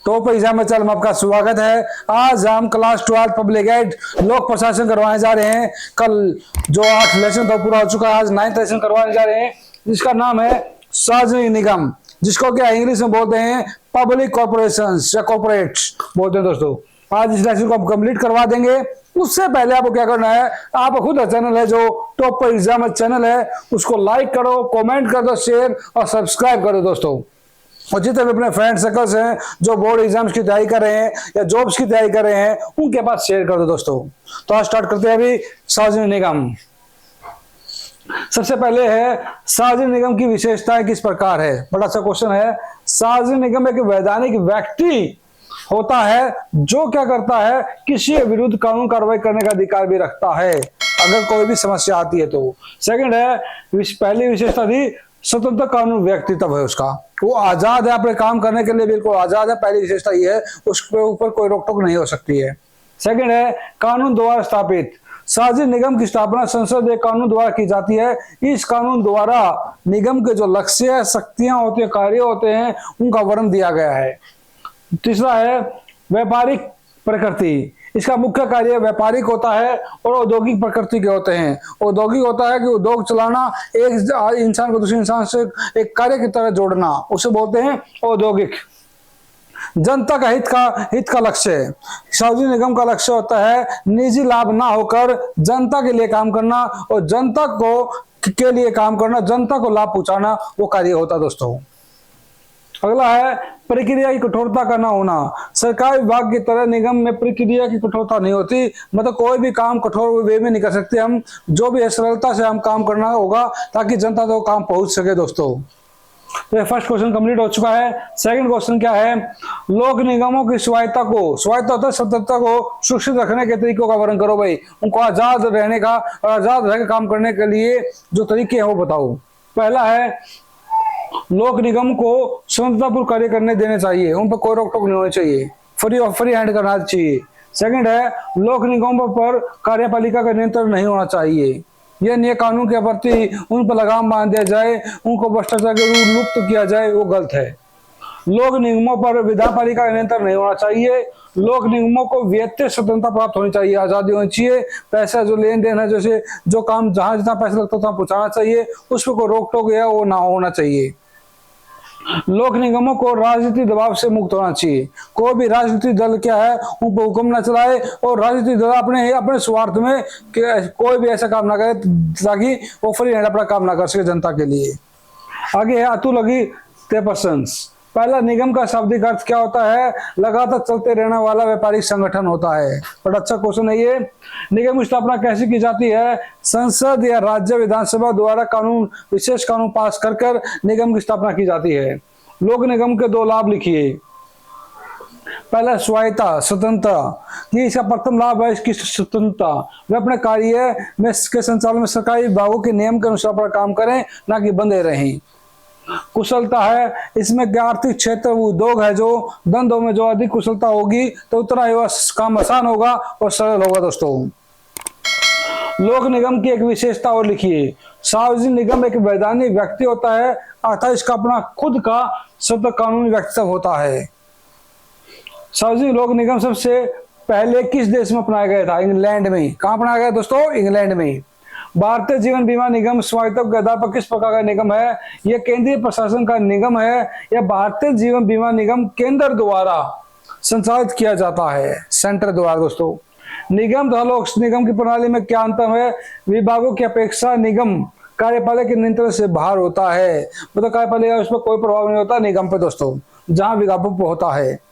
Top exam में चल में आपका स्वागत है। आज हम क्लास 12 पब्लिक एड लोक प्रशासन करवाने जा रहे हैं। कल जो 8 लेसन था पूरा हो चुका है, आज 9th लेसन करवाने जा रहे हैं, जिसका नाम है सार्वजनिक निगम, जिसको क्या इंग्लिश में बोलते हैं पब्लिक कॉर्पोरेशंस या कॉर्पोरेट्स बोलते हैं। दोस्तों आज इस लेसन को हम कंप्लीट करवा देंगे। उससे पहले आपको क्या करना है, आप खुद चैनल है जो टॉप एग्जाम चैनल है, उसको लाइक करो, कमेंट कर दो, शेयर और सब्सक्राइब करो दोस्तों। और जितने भी अपने फ्रेंड सर्कल्स हैं जो बोर्ड एग्जाम्स की तैयारी कर रहे हैं या जॉब्स की तैयारी कर रहे हैं, उनके पास शेयर कर दो दोस्तों। तो आज स्टार्ट करते हैं अभी सार्वजनिक निगम। सबसे पहले है सार्वजनिक निगम की विशेषताएं किस प्रकार है। बड़ा अच्छा क्वेश्चन है। सार्वजनिक निगम एक वैधानिक व्यक्ति होता है जो क्या करता है, किसी के विरुद्ध कानून कार्रवाई करने का अधिकार भी रखता है अगर कोई भी समस्या आती है तो। सेकंड है, पहली विशेषता थी स्वतंत्र कानून व्यक्तित्व है उसका, वो आजाद है अपने काम करने के लिए, बिल्कुल आजाद है। पहली विशेषता ये है, उसके ऊपर कोई रोक टोक नहीं हो सकती है। सेकंड है कानून द्वारा स्थापित। सार्वजनिक निगम की स्थापना संसद एक कानून द्वारा की जाती है। इस कानून द्वारा निगम के जो लक्ष्य, शक्तियां होती है, कार्य होते हैं, उनका वर्णन दिया गया है। तीसरा है व्यापारिक प्रकृति। इसका मुख्य कार्य व्यापारिक होता है और औद्योगिक प्रकृति के होते हैं। औद्योगिक होता है कि उद्योग चलाना, एक इंसान को दूसरे इंसान से एक कार्य की तरह जोड़ना, उसे बोलते हैं औद्योगिक। जनता का हित का लक्ष्य। सार्वजनिक निगम का लक्ष्य होता है निजी लाभ ना होकर जनता के लिए काम करना और जनता को के लिए काम करना, जनता को लाभ पहुंचाना, वो कार्य होता है दोस्तों। अगला है प्रक्रिया की कठोरता का ना होना। सरकारी विभाग की तरह निगम में प्रक्रिया की कठोरता नहीं होती, मतलब कोई भी काम कठोर वे में नहीं कर सकते हम, जो भी है सरलता से हम काम करना होगा ताकि जनता तक काम पहुंच सके दोस्तों। तो फर्स्ट क्वेश्चन कंप्लीट हो चुका है। सेकंड क्वेश्चन क्या है, लोक निगमों की स्वायत्ता होता है स्वतंत्रता को सुरक्षित रखने के तरीकों का वर्णन करो भाई। उनको आजाद रहने का और आजाद रहकर काम करने के लिए जो तरीके हैं वो बताओ। पहला है लोक निगम को स्वतंत्रतापूर्वक कार्य करने देने चाहिए, उन पर कोई रोक टोक नहीं होनी चाहिए, फ्री हैंड करना चाहिए। सेकंड है लोक निगमों पर कार्यपालिका का नियंत्रण नहीं होना चाहिए, यह नए कानून के प्रति उन पर लगाम बांध दिया जाए, उनको भ्रष्टाचार के रूप लुप्त किया जाए, वो गलत है। लोक निगमों पर विधानपालिका का नियंत्रण नहीं होना चाहिए। लोक निगमों को व्यक्ति स्वतंत्रता प्राप्त होनी चाहिए, आजादी होनी चाहिए। पैसा जो लेन देन है, जैसे जो काम जहां जितना पैसा लगता है वहां पहुंचाना चाहिए, उस पर कोई रोक टोक है वो ना होना चाहिए। लोक निगमों को राजनीतिक दबाव से मुक्त होना चाहिए। कोई भी राजनीतिक दल क्या है उन पर हुक्म न चलाए और राजनीतिक दल अपने स्वार्थ में कोई भी ऐसा काम ना करे ताकि वो फ्री हैंड अपना काम ना कर सके जनता के लिए। आगे है अतुलगी प्रसंस। पहला, निगम का शाब्दिक अर्थ क्या होता है, लगातार चलते रहने वाला व्यापारिक संगठन होता है। बड़ा अच्छा क्वेश्चन है ये। निगम की स्थापना कैसे की जाती है, संसद या राज्य विधानसभा द्वारा विशेष कानून पास कर निगम की स्थापना की जाती है। लोक निगम के 2 लाभ लिखिए। पहला स्वायत्ता, स्वतंत्रता। ये इसका प्रथम लाभ है इसकी स्वतंत्रता। वे अपने कार्य में के संचालन में सरकारी विभागों के नियम के अनुसार पर काम करें, ना कि बंधे रहें। कुशलता है, इसमें क्या आर्थिक क्षेत्र उद्योग है, जो धंधों में जो अधिक कुशलता होगी तो उतना ही काम आसान होगा और सरल होगा दोस्तों। लोक निगम की एक विशेषता और लिखिए। सार्वजनिक निगम एक वैधानिक व्यक्ति होता है, अर्थात इसका अपना खुद का स्वतंत्र कानूनी व्यक्तित्व होता है। सार्वजनिक लोक निगम सबसे पहले किस देश में अपनाया गया था, इंग्लैंड में। कहां अपनाया गया दोस्तों, इंग्लैंड में। भारतीय जीवन बीमा निगम स्वायत्ता के आधार पर किस प्रकार का निगम है, यह केंद्रीय प्रशासन का निगम है। यह भारतीय जीवन बीमा निगम केंद्र द्वारा संचालित किया जाता है, सेंटर द्वारा दोस्तों। निगम तथा लोक निगम की प्रणाली में क्या अंतर है, विभागों की अपेक्षा निगम कार्यपालिका के नियंत्रण से बाहर होता है, मतलब कार्यपालिका उस पर कोई प्रभाव नहीं होता निगम पे दोस्तों, जहां विभागों पर होता है।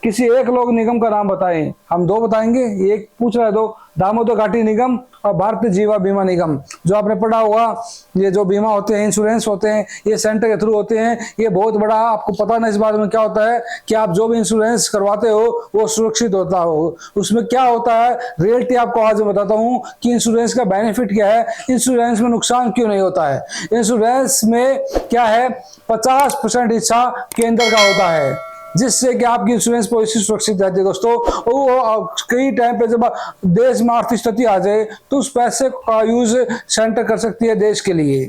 किसी एक लोक निगम का नाम बताएं। हम 2 बताएंगे, एक पूछ रहा है 2, दामोदर घाटी निगम और भारतीय जीवन बीमा निगम। जो आपने पढ़ा होगा, ये जो बीमा होते हैं, इंश्योरेंस होते हैं, ये सेंटर के थ्रू होते हैं। ये बहुत बड़ा आपको पता नहीं इस बारे में क्या होता है कि आप जो भी इंश्योरेंस करवाते हो वो सुरक्षित होता हो। उसमें क्या होता है, रियलिटी आपको आज मैं बताता हूँ कि इंश्योरेंस का बेनिफिट क्या है, इंश्योरेंस में नुकसान क्यों नहीं होता है। इंश्योरेंस में क्या है, 50% हिस्सा केंद्र का होता है, जिससे कि आपकी इंश्योरेंस पॉलिसी सुरक्षित रहती है दोस्तों। और कई टाइम पे जब देश में आर्थिक स्थिति आ जाए तो उस पैसे का यूज सेंटर कर सकती है देश के लिए।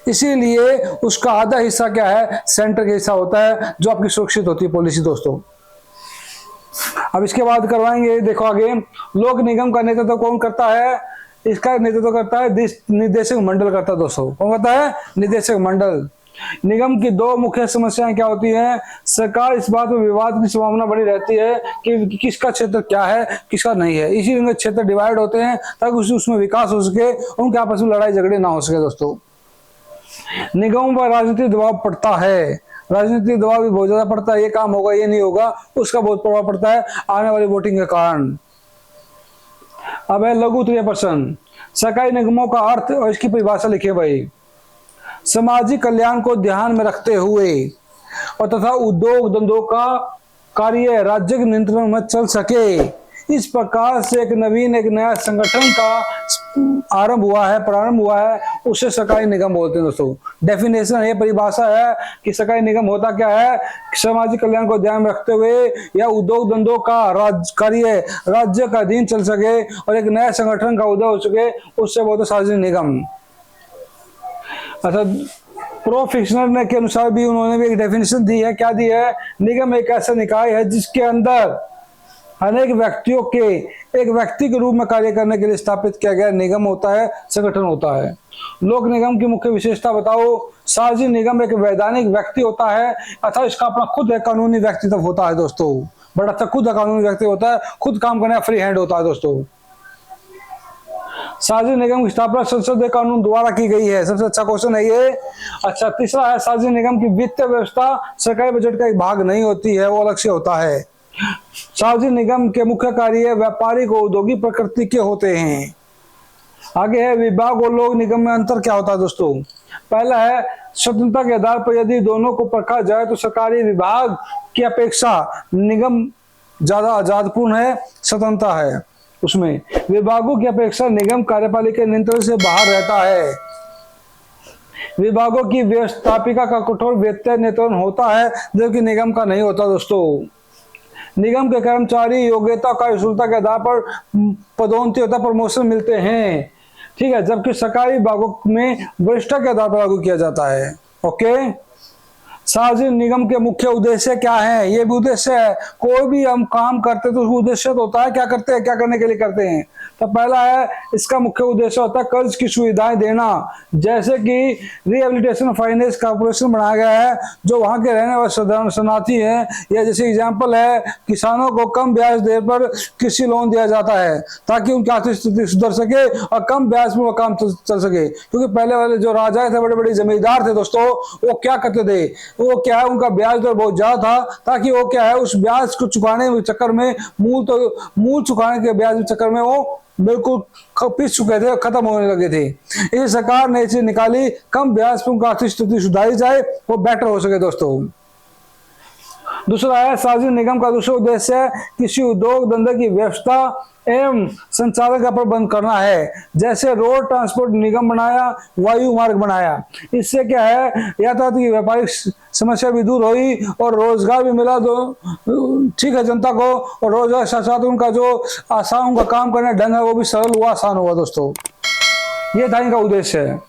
इसीलिए उसका आधा हिस्सा क्या है, सेंटर का हिस्सा होता है, जो आपकी सुरक्षित होती है पॉलिसी दोस्तों। अब इसके बाद करवाएंगे, देखो आगे, लोक निगम का नेतृत्व कौन करता है? इसका नेतृत्व करता है निदेशक मंडल करता है दोस्तों। कौन करता है? निदेशक मंडल। निगम की दो मुख्य समस्याएं क्या होती हैं? सरकार इस बात में विवाद की संभावना बनी रहती है कि किसका क्षेत्र क्या है, किसका नहीं है। इसीलिए क्षेत्र डिवाइड होते हैं ताकि उसमें विकास हो सके, उनके आपस में लड़ाई झगड़े ना हो सके दोस्तों। निगमों पर राजनीतिक दबाव पड़ता है, राजनीतिक दबाव भी बहुत ज्यादा पड़ता है। ये काम होगा, ये नहीं होगा, उसका बहुत प्रभाव पड़ता है आने वाली वोटिंग के कारण। अब है लघु तृतीय प्रश्न, सरकारी निगमों का अर्थ और इसकी परिभाषा लिखिए भाई। सामाजिक कल्याण को ध्यान में रखते हुए और तथा उद्योग धंधों का कार्य राज्य के नियंत्रण में चल सके, इस प्रकार से एक नया संगठन का प्रारंभ हुआ है, उसे सरकारी निगम बोलते हैं दोस्तों। डेफिनेशन है, परिभाषा है कि सरकारी निगम होता क्या है? सामाजिक कल्याण को ध्यान में रखते हुए या उद्योग धंधों का कार्य राज्य का अधीन चल सके और एक नया संगठन का उदय हो सके, उससे बोलते सार्वजनिक निगम। अच्छा, प्रोफेशनल के अनुसार भी उन्होंने भी एक डेफिनेशन दी है। क्या दी है? निगम एक ऐसा निकाय है जिसके अंदर अनेक व्यक्तियों के एक व्यक्ति के रूप में कार्य करने के लिए स्थापित किया गया निगम होता है, संगठन होता है। लोक निगम की मुख्य विशेषता बताओ। सार्वजनिक निगम एक वैधानिक व्यक्ति होता है अथवा इसका अपना खुद एक कानूनी व्यक्तित्व होता है दोस्तों। बड़ा अच्छा खुद कानूनी व्यक्ति होता है, खुद काम करने फ्री हैंड होता है दोस्तों। सार्वजनिक निगम की स्थापना संसदीय कानून द्वारा की गई है। सबसे अच्छा क्वेश्चन है ये। अच्छा, तीसरा है सार्वजनिक निगम की वित्तीय व्यवस्था सरकारी बजट का एक भाग नहीं होती है, वो अलग से होता है। सार्वजनिक निगम के मुख्य कार्य व्यापारिक और औद्योगिक प्रकृति के होते हैं। आगे है विभाग और लोक निगम में अंतर क्या होता है दोस्तों। पहला है स्वतंत्रता के आधार पर यदि दोनों को परखा जाए तो सरकारी विभाग की अपेक्षा निगम ज्यादा आजादपूर्ण है, स्वतंत्रता है उसमें। विभागों की अपेक्षा निगम कार्यपालिका के नियंत्रण से बाहर रहता है। विभागों की व्यवस्थापिका का कठोर वित्तीय नियंत्रण होता है, जबकि निगम का नहीं होता दोस्तों। निगम के कर्मचारी योग्यता कार्यकुशलता के आधार पर पदोन्नति होता, प्रमोशन मिलते हैं, ठीक है, जबकि सरकारी विभागों में वरिष्ठता के आधार पर लागू किया जाता है। ओके, सार्वजनिक निगम के मुख्य उद्देश्य क्या है? ये भी उद्देश्य है, कोई भी हम काम करते तो उसका उद्देश्य तो होता है, क्या करते हैं, क्या करने के लिए करते हैं। तो पहला है इसका मुख्य उद्देश्य होता है कर्ज की सुविधाएं देना, जैसे कि रिहेबिलिटेशन फाइनेंस कॉर्पोरेशन बनाया गया है जो वहां के रहने वाले शरणार्थी हैं, या जैसे एग्जांपल है किसानों को कम ब्याज दर पर कृषि लोन दिया जाता है ताकि उनकी आर्थिक स्थिति सुधर सके और कम ब्याज में वो काम चल सके। क्योंकि पहले वाले जो राजा थे, बड़े बड़े जमींदार थे दोस्तों, वो क्या करते थे, वो क्या है उनका ब्याज दर बहुत ज्यादा था, ताकि वो क्या है उस ब्याज को चुकाने के चक्कर में मूल चुकाने के ब्याज के चक्कर में वो बिल्कुल पिस चुके थे, खत्म होने लगे थे। इस सरकार ने इसे निकाली, कम ब्याज पर उनका आर्थिक स्थिति सुधारी जाए, वो बेटर हो सके दोस्तों। दूसरा है सार्वजनिक निगम का दूसरा उद्देश्य है किसी उद्योग धंधे की व्यवस्था एवं संचालन का प्रबंध करना है। जैसे रोड ट्रांसपोर्ट निगम बनाया, वायु मार्ग बनाया, इससे क्या है यातायात की व्यापारिक समस्या भी दूर हुई और रोजगार भी मिला, तो ठीक है जनता को, और रोजगार साथ साथ उनका जो आसान उनका काम करने ढंग है वो भी सरल हुआ, आसान हुआ दोस्तों। ये था इनका उद्देश्य है।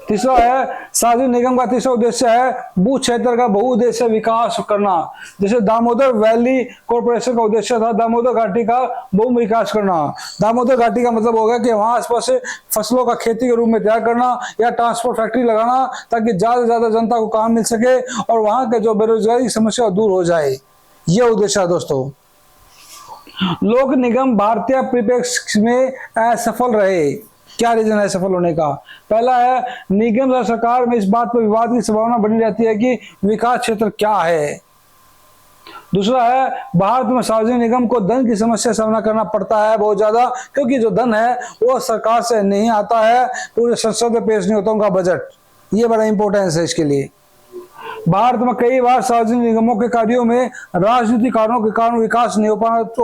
तीसरा है सार्वजनिक निगम का तीसरा उद्देश्य है भू क्षेत्र का बहुउद्देश्य विकास करना। जैसे दामोदर वैली कॉर्पोरेशन का उद्देश्य था दामोदर घाटी का बहु विकास करना। दामोदर घाटी का मतलब होगा कि वहां आसपास से फसलों का खेती के रूप में तैयार करना या ट्रांसपोर्ट फैक्ट्री लगाना, ताकि ज्यादा से ज्यादा जनता को काम मिल सके और वहां के जो बेरोजगारी की समस्या दूर हो जाए। ये उद्देश्य है दोस्तों। लोक निगम भारतीय परिप्रेक्ष्य में असफल रहे। क्या रीजन है सफल होने का? पहला है निगम और सरकार में इस बात पर विवाद की संभावना बनी रहती है कि विकास क्षेत्र क्या है। दूसरा है भारत में सार्वजनिक निगम को धन की समस्या का सामना करना पड़ता है बहुत ज्यादा, क्योंकि जो धन है वो सरकार से नहीं आता है, पूरे संसद में पेश नहीं होता उनका बजट। ये बड़ा इंपॉर्टेंस है इसके लिए। भारत में कई बार सार्वजनिक निगमों के कार्यों में राजनीतिक कारणों के कारण विकास नहीं हो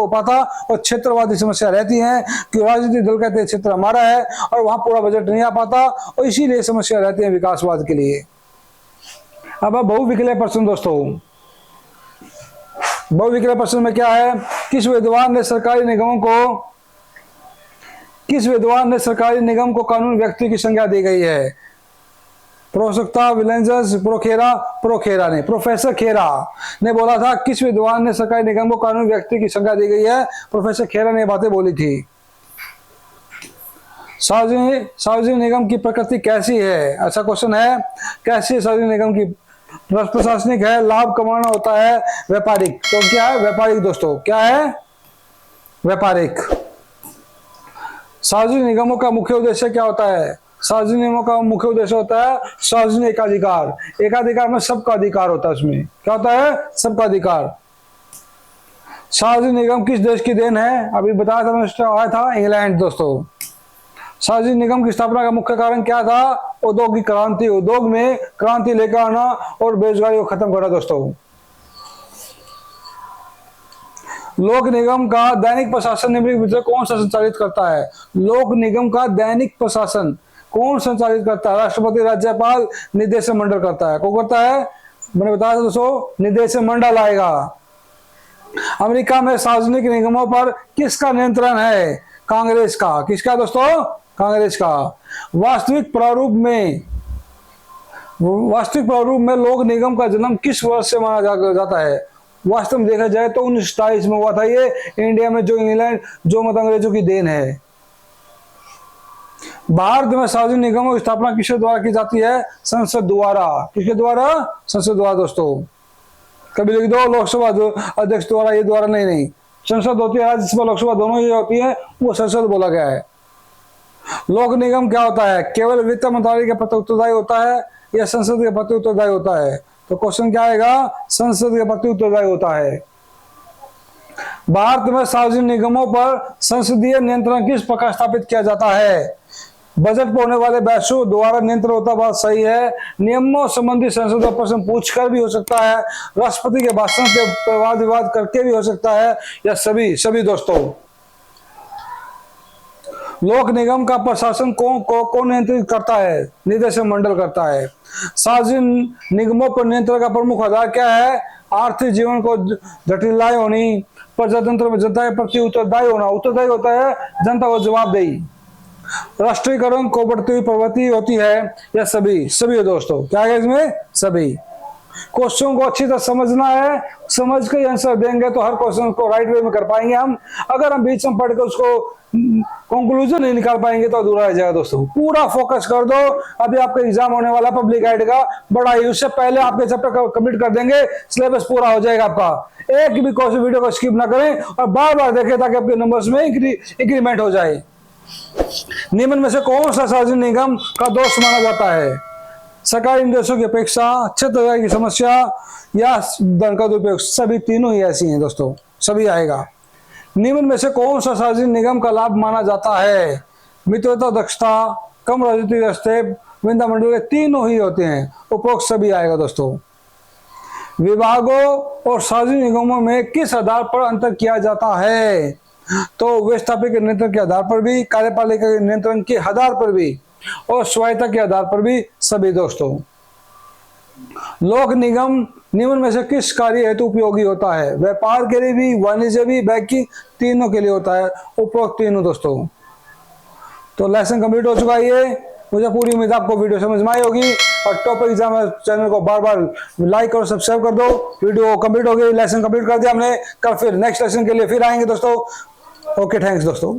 पाता और क्षेत्रवादी समस्या रहती है कि राजनीतिक दल कहते हैं क्षेत्र हमारा है और वहां पूरा बजट नहीं आ पाता, और इसीलिए समस्या रहती है विकासवाद के लिए। अब बहुविकल्पीय प्रश्न दोस्तों। बहुविकल्पीय प्रश्न में क्या है, किस विद्वान ने सरकारी निगम को कानूनी व्यक्ति की संज्ञा दी गई है। प्रोसुक्ता विलेंजस प्रोखेरा ने, प्रोफेसर खेरा ने बोला था किस विद्वान ने सरकारी निगम को कानूनी व्यक्ति की संज्ञा दी गई है? प्रोफेसर खेरा ने बातें बोली थी। सार्वजनिक निगम की प्रकृति कैसी है? अच्छा क्वेश्चन है, कैसी है सार्वजनिक निगम की? प्रशासनिक है, लाभ कमाना होता है, व्यापारिक। तो क्या है? व्यापारिक दोस्तों। क्या है? व्यापारिक। सार्वजनिक निगमों का मुख्य उद्देश्य क्या होता है? सार्वजनिक निगमों का मुख्य उद्देश्य होता है सार्वजनिक एकाधिकार। एकाधिकार में सबका अधिकार होता है। उसमें क्या होता है? सबका अधिकार। सार्वजनिक निगम किस देश की देन है? अभी बताया था, आया था इंग्लैंड दोस्तों। सार्वजनिक निगम की स्थापना का मुख्य कारण क्या था? औद्योगिक क्रांति। उद्योग में क्रांति लेकर आना और बेरोजगारी को खत्म करना दोस्तों। लोक निगम का दैनिक प्रशासन निम्नलिखित में कौन सा संचालित करता है? लोक निगम का दैनिक प्रशासन कौन संचालित करता है? राष्ट्रपति, राज्यपाल, निदेशक मंडल करता है। कौन करता है? मैंने बताया था दोस्तों, निदेशक मंडल आएगा। अमेरिका में सार्वजनिक निगमों पर किसका नियंत्रण है? कांग्रेस का। किसका दोस्तों? कांग्रेस का। वास्तविक प्रारूप में लोक निगम का जन्म किस वर्ष से माना जाता है? वास्तव में देखा जाए तो 1927 में हुआ था ये इंडिया में, जो इंग्लैंड जो मत अंग्रेजों की देन है। भारत में सार्वजनिक निगमों की स्थापना किसके द्वारा की जाती है? संसद द्वारा। किसके द्वारा? संसद द्वारा दोस्तों। कभी लिख दो लोकसभा अध्यक्ष द्वारा, ये द्वारा नहीं। संसद होती है, राज्यसभा लोकसभा दोनों ही होती है, वो संसद बोला गया है। लोक निगम क्या होता है? केवल वित्त मंत्रालय के प्रति उत्तरदायी होता है या संसद के प्रति उत्तरदायी होता है? तो क्वेश्चन क्या आएगा? संसद के प्रति उत्तरदायी होता है। भारत में सार्वजनिक निगमों पर संसदीय नियंत्रण किस प्रकार स्थापित किया जाता है? बजट पर होने वाले बहसों द्वारा नियंत्रण होता, बात सही है। नियमों संबंधी संसद का प्रश्न पूछकर भी हो सकता है, राष्ट्रपति के भाषण के वाद विवाद करके भी हो सकता है, या सभी दोस्तों। लोक निगम का प्रशासन कौन नियंत्रित करता है? निदेशक मंडल करता है। सार्वजनिक निगमों पर नियंत्रण का प्रमुख आधार क्या है? आर्थिक जीवन को जटिलताएं होनी, प्रजातंत्र में जनता के प्रति उत्तरदायी होना। उत्तरदायी होता है जनता को जवाबदेही। राष्ट्रीयकरण को बढ़ती हुई प्रवृत्ति होती है, या सभी दोस्तों। क्या है इसमें? सभी। क्वेश्चन को अच्छी तरह समझना है, समझ के आंसर देंगे तो हर क्वेश्चन को राइट वे में कर पाएंगे हम। अगर हम बीच में पढ़ के उसको कंक्लूजन नहीं निकाल पाएंगे तो अधूरा रह जाएगा दोस्तों। पूरा फोकस कर दो। अभी आपका एग्जाम होने वाला पब्लिक गाइड का, बड़ा ही, उससे पहले आपके चैप्टर कंप्लीट कर देंगे, सिलेबस पूरा हो जाएगा आपका। एक भी क्वेश्चन वीडियो को स्किप ना करें और बार बार देखें ताकि आपके नंबर्स में इंक्रीमेंट हो जाए। निम्न में से कौन सा सार्वजनिक निगम का दोष माना जाता है? सरकारी निर्देशों की अपेक्षा, क्षेत्र की समस्या, या धन का दुरुपयोग। सभी तीनों ही ऐसी हैं दोस्तों, सभी आएगा। निम्न में से कौन सा सार्वजनिक निगम का लाभ माना जाता है? मित्रता, दक्षता, कम राजनीतिक हस्तक्षेप, विंदा मंडल, के तीनों ही होते हैं। उपरोक्त सभी आएगा दोस्तों। विभागों और सार्वजनिक निगमों में किस आधार पर अंतर किया जाता है? तो व्यवस्थापक के नियंत्रण के आधार पर भी, कार्यपालिका के नियंत्रण के आधार पर भी, और स्वायत्ता के आधार पर भी, सभी दोस्तों। लोक निगम निम्न में से किस कार्य हेतु उपयोगी होता है? व्यापार के लिए भी, वाणिज्य भी, बैंकिंग, तीनों के लिए होता है। उपरोक्त तीनों दोस्तों। तो लेसन कंप्लीट हो चुका है ये। मुझे पूरी उम्मीद आपको वीडियो समझ में आई होगी। और टॉप एग्जाम चैनल को बार बार लाइक और सब्सक्राइब कर दो। वीडियो कंप्लीट हो गई, लेसन कंप्लीट कर दिया हमने। कल फिर नेक्स्ट लेसन के लिए फिर आएंगे दोस्तों। ओके, थैंक्स दोस्तों।